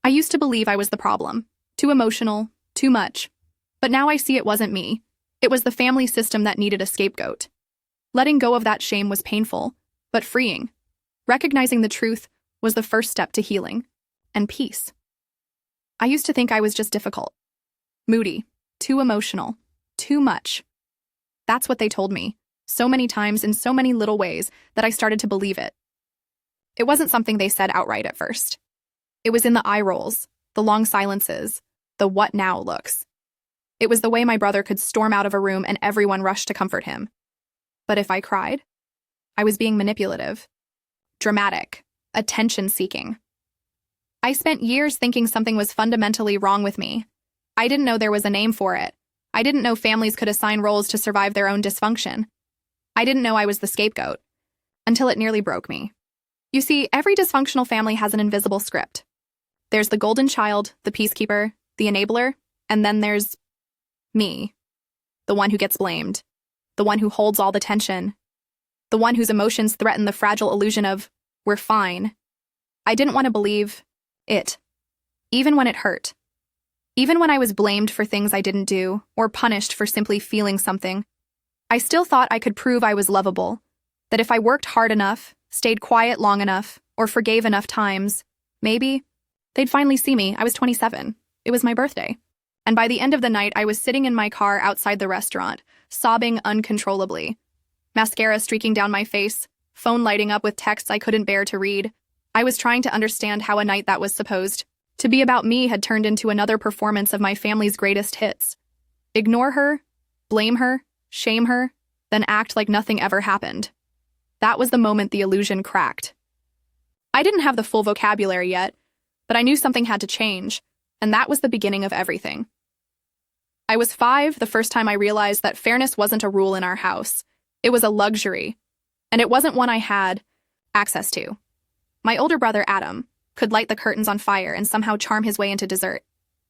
I used to believe I was the problem. Too emotional, too much. But now I see it wasn't me. It was the family system that needed a scapegoat. Letting go of that shame was painful, but freeing. Recognizing the truth was the first step to healing and peace. I used to think I was just difficult, moody, too emotional, too much. That's what they told me, so many times in so many little ways that I started to believe it. It wasn't something they said outright at first. It was in the eye rolls, the long silences, the what now looks. It was the way my brother could storm out of a room and everyone rushed to comfort him. But if I cried, I was being manipulative, dramatic, attention-seeking. I spent years thinking something was fundamentally wrong with me. I didn't know there was a name for it. I didn't know families could assign roles to survive their own dysfunction. I didn't know I was the scapegoat, until it nearly broke me. You see, every dysfunctional family has an invisible script. There's the golden child, the peacekeeper, the enabler, and then there's me, the one who gets blamed, the one who holds all the tension, the one whose emotions threaten the fragile illusion of, we're fine. I didn't want to believe it, even when it hurt. Even when I was blamed for things I didn't do, or punished for simply feeling something, I still thought I could prove I was lovable, that if I worked hard enough, stayed quiet long enough, or forgave enough times, maybe they'd finally see me. I was 27. It was my birthday. And by the end of the night, I was sitting in my car outside the restaurant, sobbing uncontrollably. Mascara streaking down my face, phone lighting up with texts I couldn't bear to read. I was trying to understand how a night that was supposed to be about me had turned into another performance of my family's greatest hits. Ignore her, blame her, shame her, then act like nothing ever happened. That was the moment the illusion cracked. I didn't have the full vocabulary yet, but I knew something had to change, and that was the beginning of everything. I was 5 the first time I realized that fairness wasn't a rule in our house. It was a luxury, and it wasn't one I had access to. My older brother, Adam, could light the curtains on fire and somehow charm his way into dessert.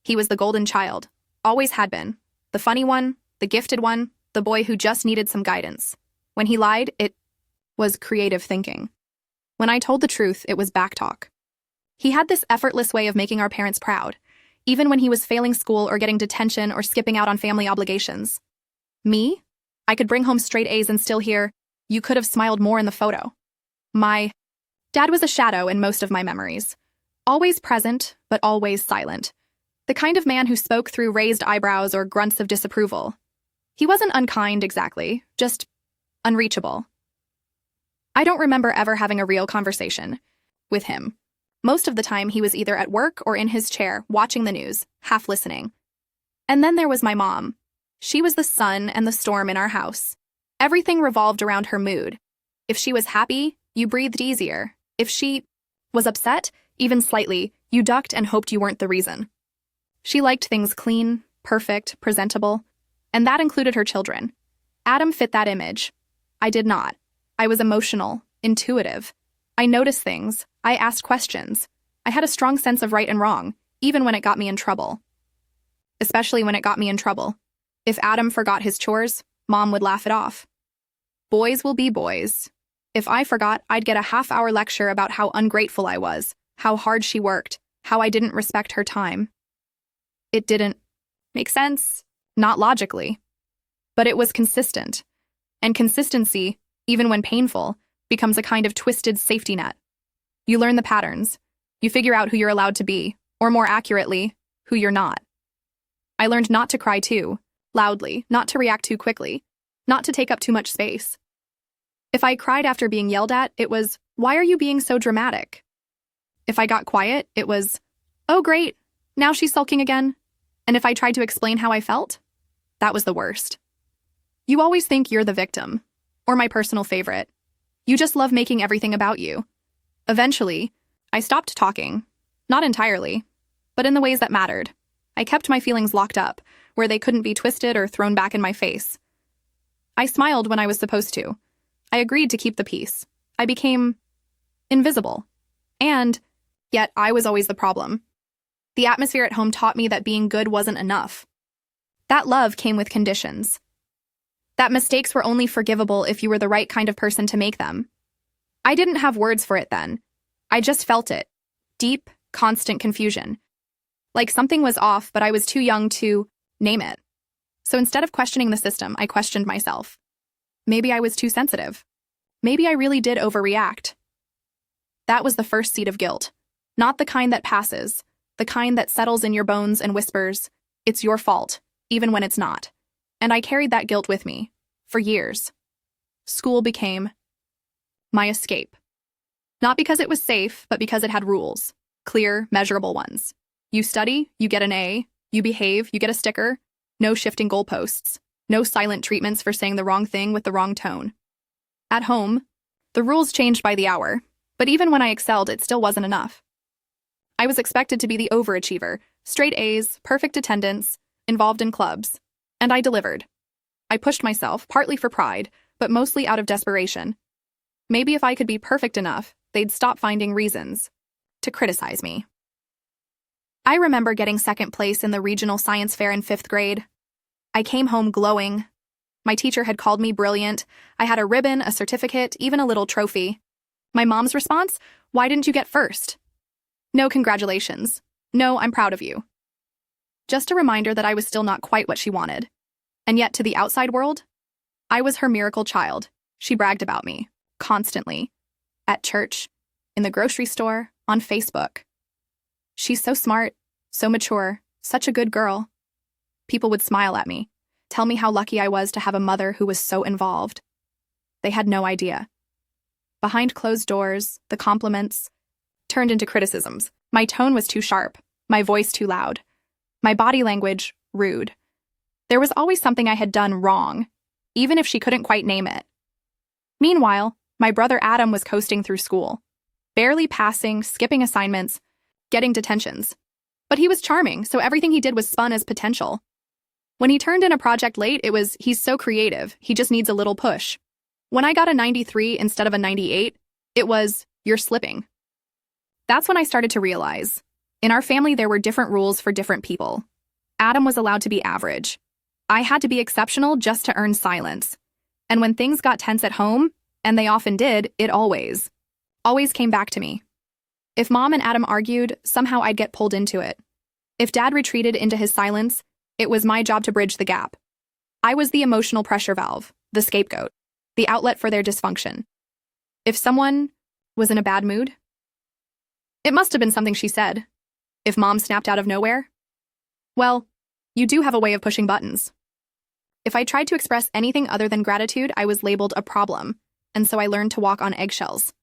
He was the golden child, always had been. The funny one, the gifted one, the boy who just needed some guidance. When he lied, it was creative thinking. When I told the truth, it was backtalk. He had this effortless way of making our parents proud, even when he was failing school or getting detention or skipping out on family obligations. Me? I could bring home straight A's and still hear, "You could have smiled more in the photo." My dad was a shadow in most of my memories. Always present, but always silent. The kind of man who spoke through raised eyebrows or grunts of disapproval. He wasn't unkind exactly, just unreachable. I don't remember ever having a real conversation with him. Most of the time, he was either at work or in his chair, watching the news, half listening. And then there was my mom. She was the sun and the storm in our house. Everything revolved around her mood. If she was happy, you breathed easier. If she was upset, even slightly, you ducked and hoped you weren't the reason. She liked things clean, perfect, presentable, and that included her children. Adam fit that image. I did not. I was emotional, intuitive. I noticed things. I asked questions. I had a strong sense of right and wrong, even when it got me in trouble. Especially when it got me in trouble. If Adam forgot his chores, Mom would laugh it off. Boys will be boys. If I forgot, I'd get a half-hour lecture about how ungrateful I was, how hard she worked, how I didn't respect her time. It didn't make sense, not logically. But it was consistent. And consistency, even when painful, becomes a kind of twisted safety net. You learn the patterns. You figure out who you're allowed to be, or more accurately, who you're not. I learned not to cry too loudly, not to react too quickly, not to take up too much space. If I cried after being yelled at, it was, "Why are you being so dramatic?" If I got quiet, it was, "Oh great, now she's sulking again." And if I tried to explain how I felt, that was the worst. You always think you're the victim, or my personal favorite. You just love making everything about you. Eventually, I stopped talking. Not entirely, but in the ways that mattered. I kept my feelings locked up, where they couldn't be twisted or thrown back in my face. I smiled when I was supposed to. I agreed to keep the peace. I became invisible. And yet I was always the problem. The atmosphere at home taught me that being good wasn't enough. That love came with conditions. That mistakes were only forgivable if you were the right kind of person to make them. I didn't have words for it then. I just felt it. Deep, constant confusion. Like something was off, but I was too young to name it. So instead of questioning the system, I questioned myself. Maybe I was too sensitive. Maybe I really did overreact. That was the first seed of guilt. Not the kind that passes, the kind that settles in your bones and whispers, "It's your fault," even when it's not. And I carried that guilt with me, for years. School became my escape. Not because it was safe, but because it had rules. Clear, measurable ones. You study, you get an A. You behave, you get a sticker. No shifting goalposts. No silent treatments for saying the wrong thing with the wrong tone. At home, the rules changed by the hour, but even when I excelled, it still wasn't enough. I was expected to be the overachiever, straight A's, perfect attendance, involved in clubs. And I delivered. I pushed myself, partly for pride, but mostly out of desperation. Maybe if I could be perfect enough, they'd stop finding reasons to criticize me. I remember getting second place in the regional science fair in 5th grade. I came home glowing. My teacher had called me brilliant. I had a ribbon, a certificate, even a little trophy. My mom's response? "Why didn't you get first?" "No, congratulations. No, I'm proud of you." Just a reminder that I was still not quite what she wanted. And yet, to the outside world, I was her miracle child. She bragged about me, constantly. At church, in the grocery store, on Facebook. "She's so smart, so mature, such a good girl." People would smile at me, tell me how lucky I was to have a mother who was so involved. They had no idea. Behind closed doors, the compliments turned into criticisms. My tone was too sharp, my voice too loud, my body language rude. There was always something I had done wrong, even if she couldn't quite name it. Meanwhile, my brother Adam was coasting through school, barely passing, skipping assignments, getting detentions. But he was charming, so everything he did was spun as potential. When he turned in a project late, it was, "He's so creative, he just needs a little push." When I got a 93 instead of a 98, it was, "You're slipping." That's when I started to realize, in our family there were different rules for different people. Adam was allowed to be average. I had to be exceptional just to earn silence. And when things got tense at home, and they often did, it always came back to me. If Mom and Adam argued, somehow I'd get pulled into it. If Dad retreated into his silence, it was my job to bridge the gap. I was the emotional pressure valve, the scapegoat, the outlet for their dysfunction. If someone was in a bad mood, it must have been something she said. If Mom snapped out of nowhere, well, you do have a way of pushing buttons. If I tried to express anything other than gratitude, I was labeled a problem, and so I learned to walk on eggshells.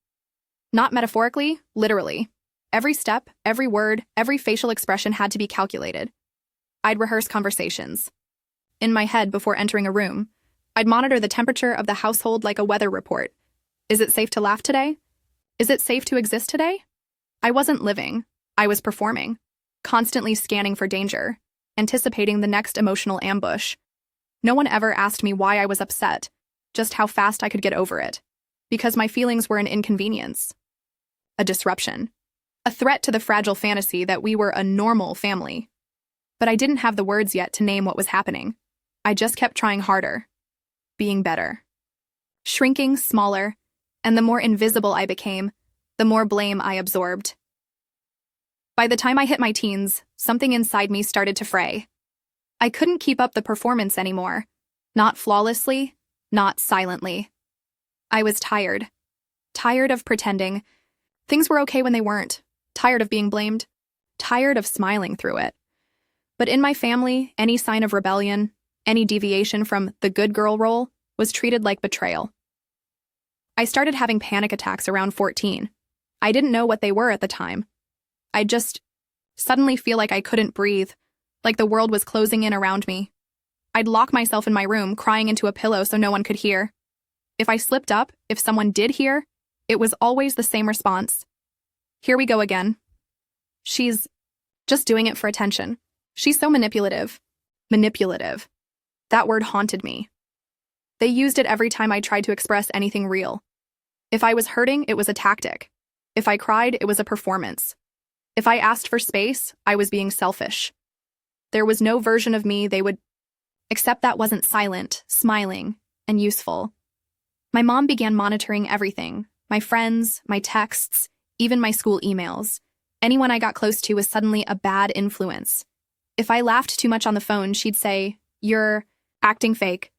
Not metaphorically, literally. Every step, every word, every facial expression had to be calculated. I'd rehearse conversations. In my head before entering a room, I'd monitor the temperature of the household like a weather report. Is it safe to laugh today? Is it safe to exist today? I wasn't living. I was performing, constantly scanning for danger, anticipating the next emotional ambush. No one ever asked me why I was upset, just how fast I could get over it, because my feelings were an inconvenience, a disruption, a threat to the fragile fantasy that we were a normal family. But I didn't have the words yet to name what was happening. I just kept trying harder, being better, shrinking smaller, and the more invisible I became, the more blame I absorbed. By the time I hit my teens, something inside me started to fray. I couldn't keep up the performance anymore, not flawlessly, not silently. I was tired. Tired of pretending. Things were okay when they weren't. Tired of being blamed. Tired of smiling through it. But in my family, any sign of rebellion, any deviation from the good girl role, was treated like betrayal. I started having panic attacks around 14. I didn't know what they were at the time. I'd just suddenly feel like I couldn't breathe, like the world was closing in around me. I'd lock myself in my room, crying into a pillow so no one could hear. If I slipped up, if someone did hear, it was always the same response. "Here we go again. She's just doing it for attention. She's so manipulative." Manipulative. That word haunted me. They used it every time I tried to express anything real. If I was hurting, it was a tactic. If I cried, it was a performance. If I asked for space, I was being selfish. There was no version of me they would accept that wasn't silent, smiling, and useful. My mom began monitoring everything, my friends, my texts, even my school emails. Anyone I got close to was suddenly a bad influence. If I laughed too much on the phone, she'd say, "You're acting fake."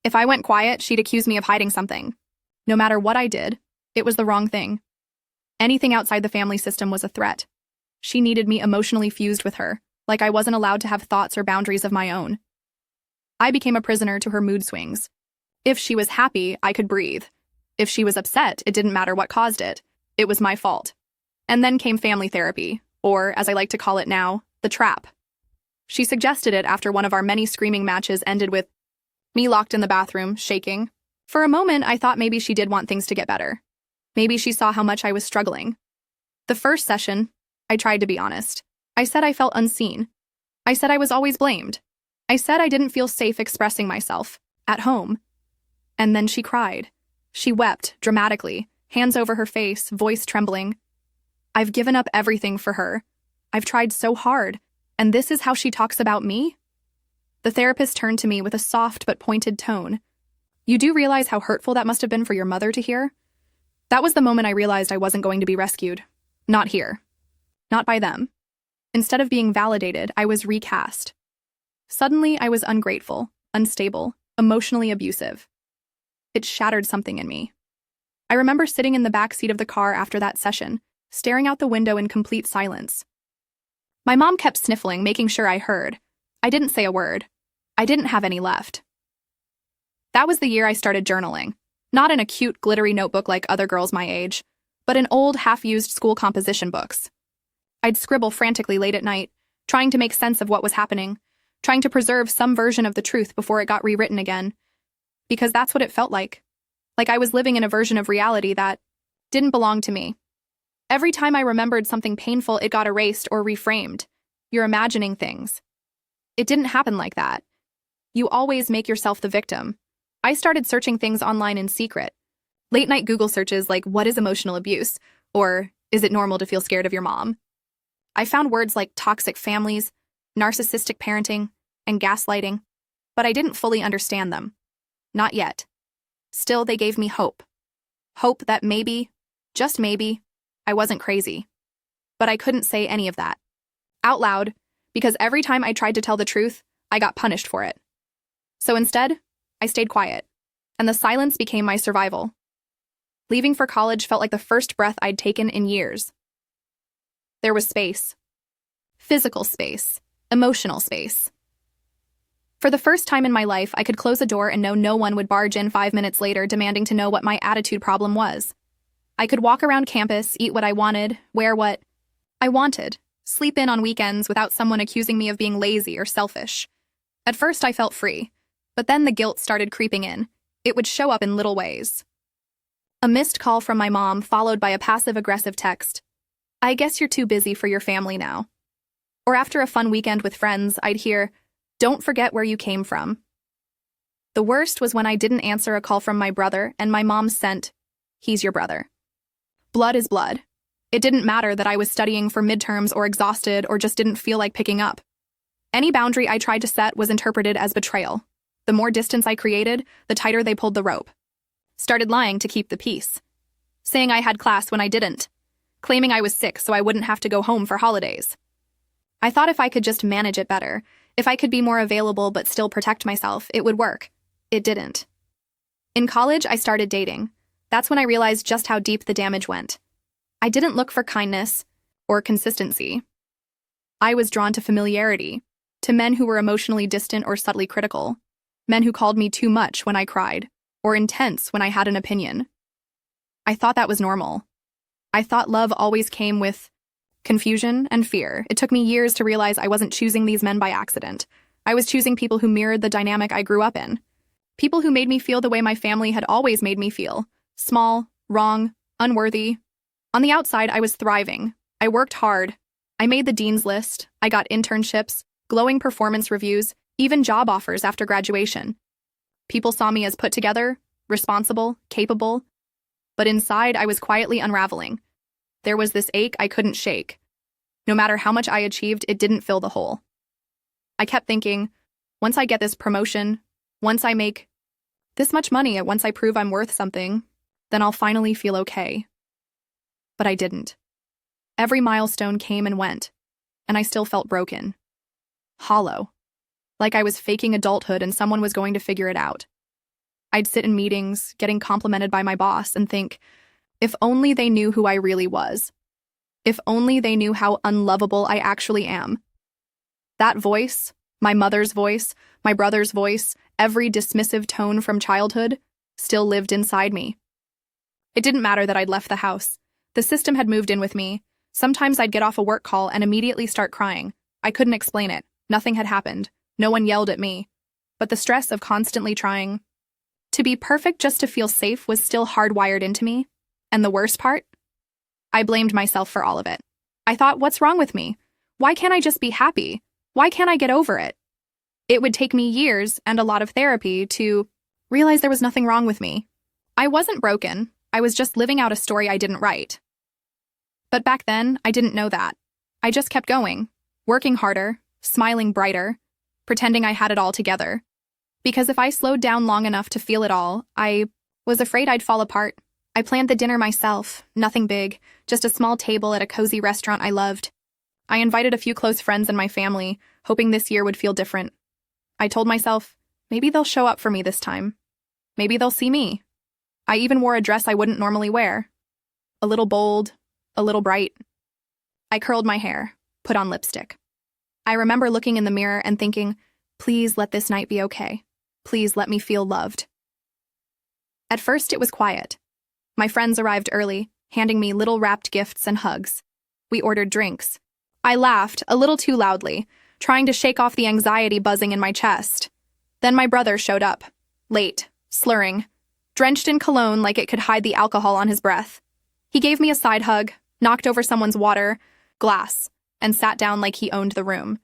If I went quiet, she'd accuse me of hiding something. No matter what I did, it was the wrong thing. Anything outside the family system was a threat. She needed me emotionally fused with her, like I wasn't allowed to have thoughts or boundaries of my own. I became a prisoner to her mood swings. If she was happy, I could breathe. If she was upset, it didn't matter what caused it. It was my fault. And then came family therapy, or, as I like to call it now, the trap. She suggested it after one of our many screaming matches ended with me locked in the bathroom, shaking. For a moment, I thought maybe she did want things to get better. Maybe she saw how much I was struggling. The first session, I tried to be honest. I said I felt unseen. I said I was always blamed. I said I didn't feel safe expressing myself, at home. And then she cried. She wept, dramatically, hands over her face, voice trembling. I've given up everything for her. I've tried so hard, and this is how she talks about me? The therapist turned to me with a soft but pointed tone. You do realize how hurtful that must have been for your mother to hear? That was the moment I realized I wasn't going to be rescued. Not here. Not by them. Instead of being validated, I was recast. Suddenly, I was ungrateful, unstable, emotionally abusive. It shattered something in me. I remember sitting in the back seat of the car after that session, staring out the window in complete silence. My mom kept sniffling, making sure I heard. I didn't say a word. I didn't have any left. That was the year I started journaling. Not in a cute, glittery notebook like other girls my age, but in old, half-used school composition books. I'd scribble frantically late at night, trying to make sense of what was happening, trying to preserve some version of the truth before it got rewritten again. Because that's what it felt like. Like I was living in a version of reality that didn't belong to me. Every time I remembered something painful, it got erased or reframed. You're imagining things. It didn't happen like that. You always make yourself the victim. I started searching things online in secret. Late-night Google searches like, what is emotional abuse? Or, is it normal to feel scared of your mom? I found words like toxic families, narcissistic parenting, and gaslighting, but I didn't fully understand them. Not yet. Still, they gave me hope. Hope that maybe, just maybe, I wasn't crazy. But I couldn't say any of that out loud, because every time I tried to tell the truth, I got punished for it. So instead, I stayed quiet, and the silence became my survival. Leaving for college felt like the first breath I'd taken in years. There was space. Physical space. Emotional space. For the first time in my life, I could close a door and know no one would barge in 5 minutes later demanding to know what my attitude problem was. I could walk around campus, eat what I wanted, wear what I wanted, sleep in on weekends without someone accusing me of being lazy or selfish. At first, I felt free, but then the guilt started creeping in. It would show up in little ways. A missed call from my mom, followed by a passive-aggressive text. I guess you're too busy for your family now. Or after a fun weekend with friends, I'd hear, don't forget where you came from. The worst was when I didn't answer a call from my brother and my mom sent, he's your brother. Blood is blood. It didn't matter that I was studying for midterms or exhausted or just didn't feel like picking up. Any boundary I tried to set was interpreted as betrayal. The more distance I created, the tighter they pulled the rope. Started lying to keep the peace. Saying I had class when I didn't. Claiming I was sick so I wouldn't have to go home for holidays. I thought if I could just manage it better, if I could be more available but still protect myself, it would work. It didn't. In college, I started dating. That's when I realized just how deep the damage went. I didn't look for kindness or consistency. I was drawn to familiarity, to men who were emotionally distant or subtly critical, men who called me too much when I cried, or intense when I had an opinion. I thought that was normal. I thought love always came with confusion and fear. It took me years to realize I wasn't choosing these men by accident. I was choosing people who mirrored the dynamic I grew up in. People who made me feel the way my family had always made me feel. Small, wrong, unworthy. On the outside, I was thriving. I worked hard. I made the dean's list. I got internships, glowing performance reviews, even job offers after graduation. People saw me as put together, responsible, capable. But inside, I was quietly unraveling. There was this ache I couldn't shake. No matter how much I achieved, it didn't fill the hole. I kept thinking, once I get this promotion, once I make this much money, once I prove I'm worth something, then I'll finally feel okay. But I didn't. Every milestone came and went, and I still felt broken. Hollow. Like I was faking adulthood and someone was going to figure it out. I'd sit in meetings, getting complimented by my boss, and think, if only they knew who I really was. If only they knew how unlovable I actually am. That voice, my mother's voice, my brother's voice, every dismissive tone from childhood, still lived inside me. It didn't matter that I'd left the house. The system had moved in with me. Sometimes I'd get off a work call and immediately start crying. I couldn't explain it. Nothing had happened. No one yelled at me. But the stress of constantly trying to be perfect just to feel safe was still hardwired into me. And the worst part? I blamed myself for all of it. I thought, what's wrong with me? Why can't I just be happy? Why can't I get over it? It would take me years and a lot of therapy to realize there was nothing wrong with me. I wasn't broken. I was just living out a story I didn't write. But back then, I didn't know that. I just kept going, working harder, smiling brighter, pretending I had it all together. Because if I slowed down long enough to feel it all, I was afraid I'd fall apart. I planned the dinner myself, nothing big, just a small table at a cozy restaurant I loved. I invited a few close friends and my family, hoping this year would feel different. I told myself, maybe they'll show up for me this time. Maybe they'll see me. I even wore a dress I wouldn't normally wear. A little bold, a little bright. I curled my hair, put on lipstick. I remember looking in the mirror and thinking, please let this night be okay. Please let me feel loved. At first, it was quiet. My friends arrived early, handing me little wrapped gifts and hugs. We ordered drinks. I laughed, a little too loudly, trying to shake off the anxiety buzzing in my chest. Then my brother showed up, late, slurring, drenched in cologne like it could hide the alcohol on his breath. He gave me a side hug, knocked over someone's water glass, and sat down like he owned the room.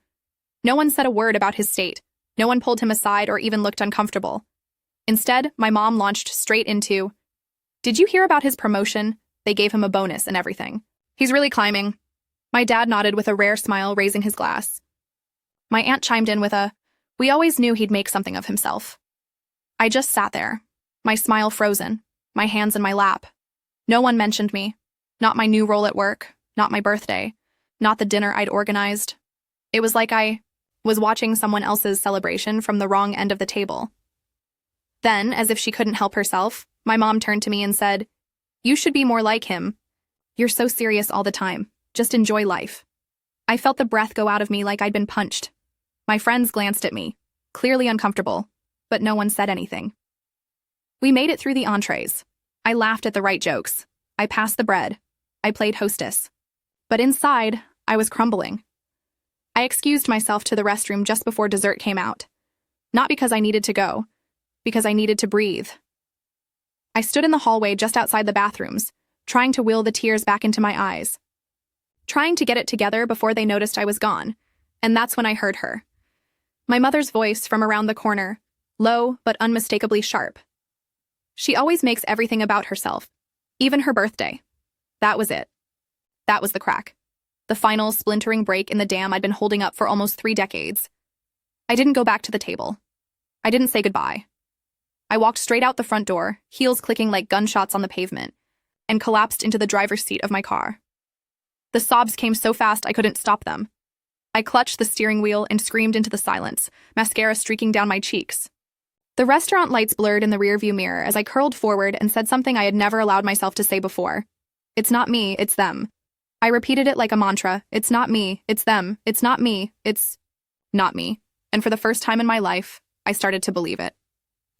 No one said a word about his state. No one pulled him aside or even looked uncomfortable. Instead, my mom launched straight into, did you hear about his promotion? They gave him a bonus and everything. He's really climbing. My dad nodded with a rare smile, raising his glass. My aunt chimed in with a, we always knew he'd make something of himself. I just sat there, my smile frozen, my hands in my lap. No one mentioned me. Not my new role at work, not my birthday, not the dinner I'd organized. It was like I was watching someone else's celebration from the wrong end of the table. Then, as if she couldn't help herself, my mom turned to me and said, you should be more like him. You're so serious all the time. Just enjoy life. I felt the breath go out of me like I'd been punched. My friends glanced at me, clearly uncomfortable, but no one said anything. We made it through the entrees. I laughed at the right jokes. I passed the bread. I played hostess. But inside, I was crumbling. I excused myself to the restroom just before dessert came out. Not because I needed to go, because I needed to breathe. I stood in the hallway just outside the bathrooms, trying to will the tears back into my eyes. Trying to get it together before they noticed I was gone, and that's when I heard her. My mother's voice from around the corner, low but unmistakably sharp. She always makes everything about herself, even her birthday. That was it. That was the crack. The final splintering break in the dam I'd been holding up for almost 3 decades. I didn't go back to the table. I didn't say goodbye. I walked straight out the front door, heels clicking like gunshots on the pavement, and collapsed into the driver's seat of my car. The sobs came so fast I couldn't stop them. I clutched the steering wheel and screamed into the silence, mascara streaking down my cheeks. The restaurant lights blurred in the rearview mirror as I curled forward and said something I had never allowed myself to say before. It's not me, it's them. I repeated it like a mantra. It's not me, it's them. It's not me, it's not me. And for the first time in my life, I started to believe it.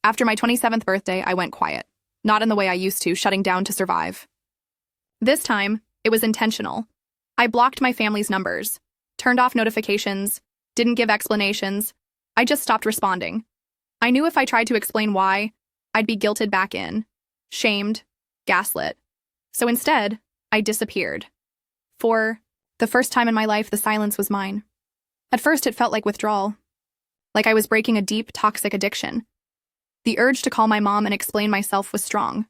After my 27th birthday, I went quiet. Not in the way I used to, shutting down to survive. This time, it was intentional. I blocked my family's numbers, turned off notifications, didn't give explanations. I just stopped responding. I knew if I tried to explain why, I'd be guilted back in, shamed, gaslit. So instead, I disappeared. For the first time in my life, the silence was mine. At first, it felt like withdrawal, like I was breaking a deep, toxic addiction. The urge to call my mom and explain myself was strong.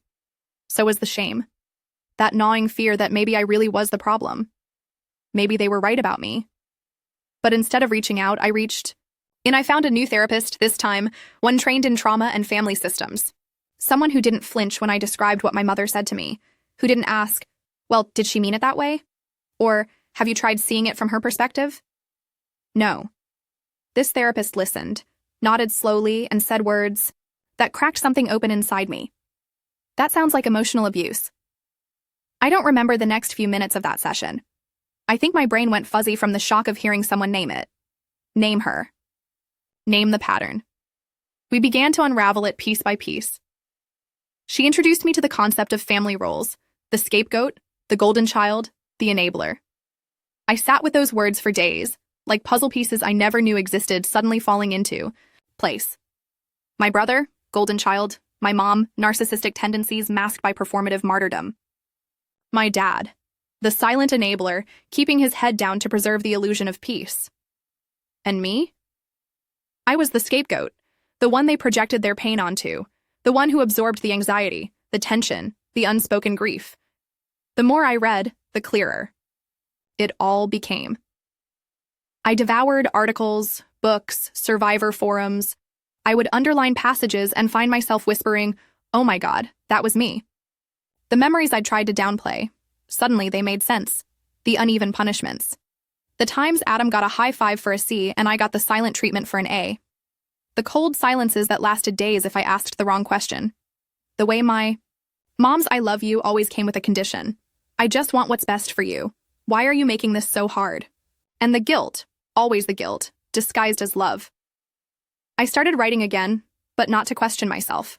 So was the shame. That gnawing fear that maybe I really was the problem. Maybe they were right about me. But instead of reaching out, I found a new therapist this time, one trained in trauma and family systems. Someone who didn't flinch when I described what my mother said to me, who didn't ask, well, did she mean it that way? Or have you tried seeing it from her perspective? No. This therapist listened, nodded slowly, and said words that cracked something open inside me. That sounds like emotional abuse. I don't remember the next few minutes of that session. I think my brain went fuzzy from the shock of hearing someone name it. Name her. Name the pattern. We began to unravel it piece by piece. She introduced me to the concept of family roles, the scapegoat, the golden child, the enabler. I sat with those words for days, like puzzle pieces I never knew existed suddenly falling into place. My brother, golden child. My mom, narcissistic tendencies masked by performative martyrdom. My dad, the silent enabler, keeping his head down to preserve the illusion of peace. And me? I was the scapegoat, the one they projected their pain onto, the one who absorbed the anxiety, the tension, the unspoken grief. The more I read, the clearer it all became. I devoured articles, books, survivor forums. I would underline passages and find myself whispering, "Oh my God, that was me." The memories I'd tried to downplay, suddenly they made sense. The uneven punishments. The times Adam got a high five for a C and I got the silent treatment for an A. The cold silences that lasted days if I asked the wrong question. The way my mom's "I love you" always came with a condition. "I just want what's best for you. Why are you making this so hard?" And the guilt, always the guilt, disguised as love. I started writing again, but not to question myself.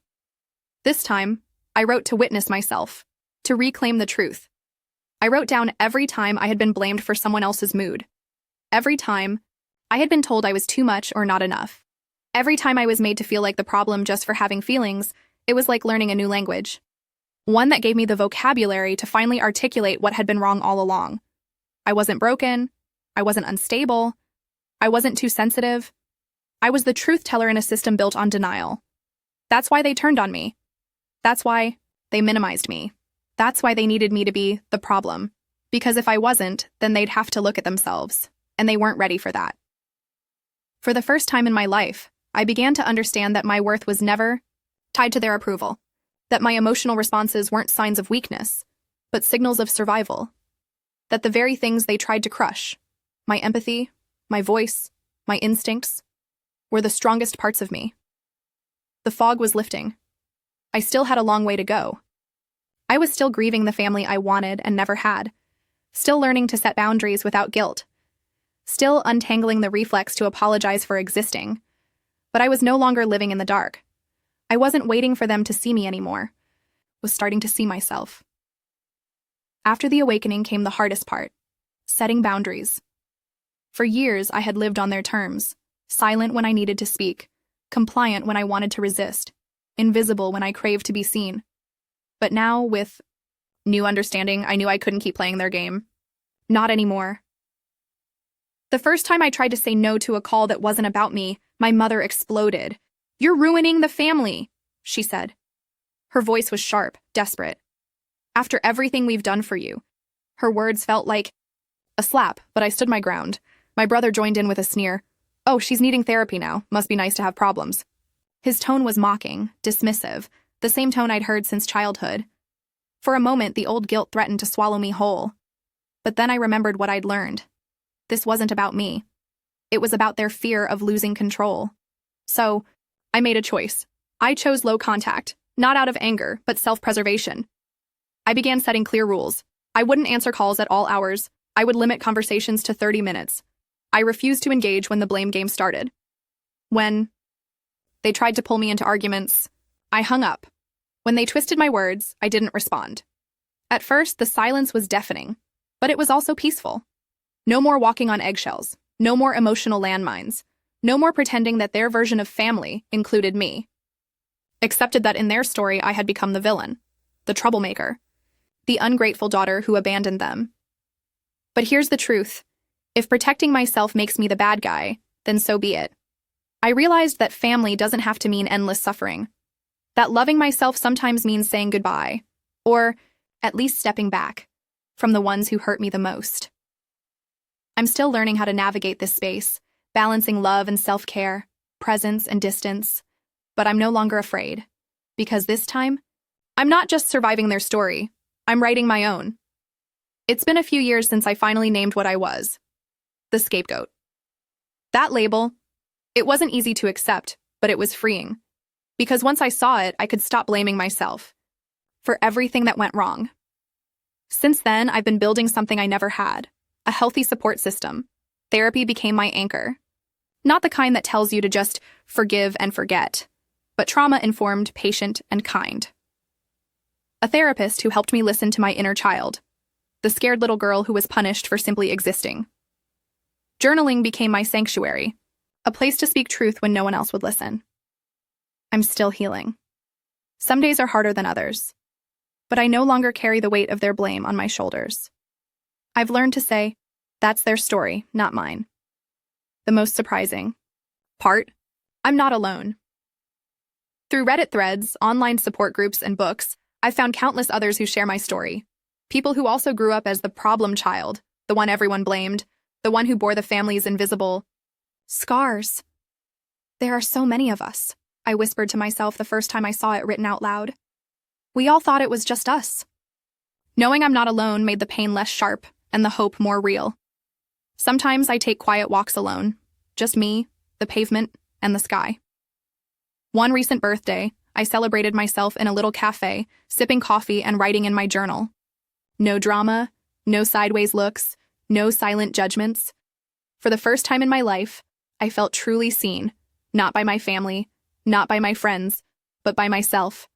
This time, I wrote to witness myself, to reclaim the truth. I wrote down every time I had been blamed for someone else's mood. Every time I had been told I was too much or not enough. Every time I was made to feel like the problem just for having feelings. It was like learning a new language. One that gave me the vocabulary to finally articulate what had been wrong all along. I wasn't broken. I wasn't unstable. I wasn't too sensitive. I was the truth teller in a system built on denial. That's why they turned on me. That's why they minimized me. That's why they needed me to be the problem. Because if I wasn't, then they'd have to look at themselves. And they weren't ready for that. For the first time in my life, I began to understand that my worth was never tied to their approval. That my emotional responses weren't signs of weakness, but signals of survival. That the very things they tried to crush, my empathy, my voice, my instincts, were the strongest parts of me. The fog was lifting. I still had a long way to go. I was still grieving the family I wanted and never had. Still learning to set boundaries without guilt. Still untangling the reflex to apologize for existing. But I was no longer living in the dark. I wasn't waiting for them to see me anymore. Was starting to see myself. After the awakening came the hardest part. Setting boundaries. For years, I had lived on their terms. Silent when I needed to speak, compliant when I wanted to resist, invisible when I craved to be seen. But now, with new understanding, I knew I couldn't keep playing their game. Not anymore. The first time I tried to say no to a call that wasn't about me, my mother exploded. "You're ruining the family," she said. Her voice was sharp, desperate. "After everything we've done for you." Her words felt like a slap, but I stood my ground. My brother joined in with a sneer. "Oh, she's needing therapy now. Must be nice to have problems." His tone was mocking, dismissive, the same tone I'd heard since childhood. For a moment, the old guilt threatened to swallow me whole. But then I remembered what I'd learned. This wasn't about me. It was about their fear of losing control. So, I made a choice. I chose low contact, not out of anger, but self-preservation. I began setting clear rules. I wouldn't answer calls at all hours. I would limit conversations to 30 minutes. I refused to engage when the blame game started. When they tried to pull me into arguments, I hung up. When they twisted my words, I didn't respond. At first, the silence was deafening, but it was also peaceful. No more walking on eggshells, no more emotional landmines, no more pretending that their version of family included me. Accepted that in their story I had become the villain, the troublemaker, the ungrateful daughter who abandoned them. But here's the truth. If protecting myself makes me the bad guy, then so be it. I realized that family doesn't have to mean endless suffering. That loving myself sometimes means saying goodbye, or at least stepping back from the ones who hurt me the most. I'm still learning how to navigate this space, balancing love and self-care, presence and distance, but I'm no longer afraid, because this time, I'm not just surviving their story, I'm writing my own. It's been a few years since I finally named what I was: the scapegoat. That label, it wasn't easy to accept, but it was freeing. Because once I saw it, I could stop blaming myself for everything that went wrong. Since then, I've been building something I never had: a healthy support system. Therapy became my anchor. Not the kind that tells you to just forgive and forget, but trauma-informed, patient, and kind. A therapist who helped me listen to my inner child, the scared little girl who was punished for simply existing. Journaling became my sanctuary, a place to speak truth when no one else would listen. I'm still healing. Some days are harder than others, but I no longer carry the weight of their blame on my shoulders. I've learned to say, that's their story, not mine. The most surprising part, I'm not alone. Through Reddit threads, online support groups, and books, I've found countless others who share my story. People who also grew up as the problem child, the one everyone blamed, the one who bore the family's invisible scars. There are so many of us, I whispered to myself the first time I saw it written out loud. We all thought it was just us. Knowing I'm not alone made the pain less sharp and the hope more real. Sometimes I take quiet walks alone, just me, the pavement, and the sky. One recent birthday, I celebrated myself in a little cafe, sipping coffee and writing in my journal. No drama, no sideways looks, no silent judgments. For the first time in my life, I felt truly seen, not by my family, not by my friends, but by myself.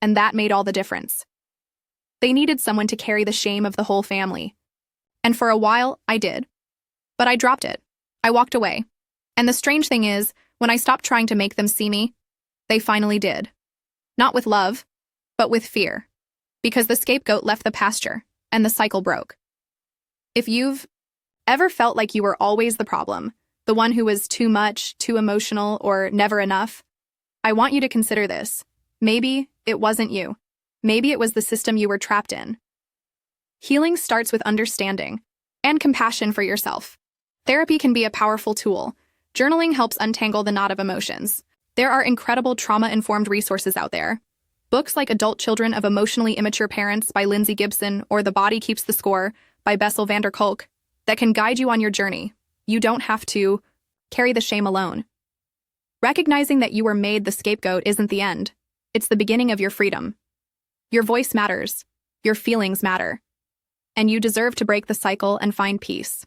And that made all the difference. They needed someone to carry the shame of the whole family. And for a while, I did. But I dropped it. I walked away. And the strange thing is, when I stopped trying to make them see me, they finally did. Not with love, but with fear. Because the scapegoat left the pasture, and the cycle broke. If you've ever felt like you were always the problem, the one who was too much, too emotional, or never enough, I want you to consider this. Maybe it wasn't you. Maybe it was the system you were trapped in. Healing starts with understanding and compassion for yourself. Therapy can be a powerful tool. Journaling helps untangle the knot of emotions. There are incredible trauma-informed resources out there. Books like Adult Children of Emotionally Immature Parents by Lindsay Gibson or The Body Keeps the Score by Bessel van der Kolk that can guide you on your journey. You don't have to carry the shame alone. Recognizing that you were made the scapegoat isn't the end. It's the beginning of your freedom. Your voice matters. Your feelings matter. And you deserve to break the cycle and find peace.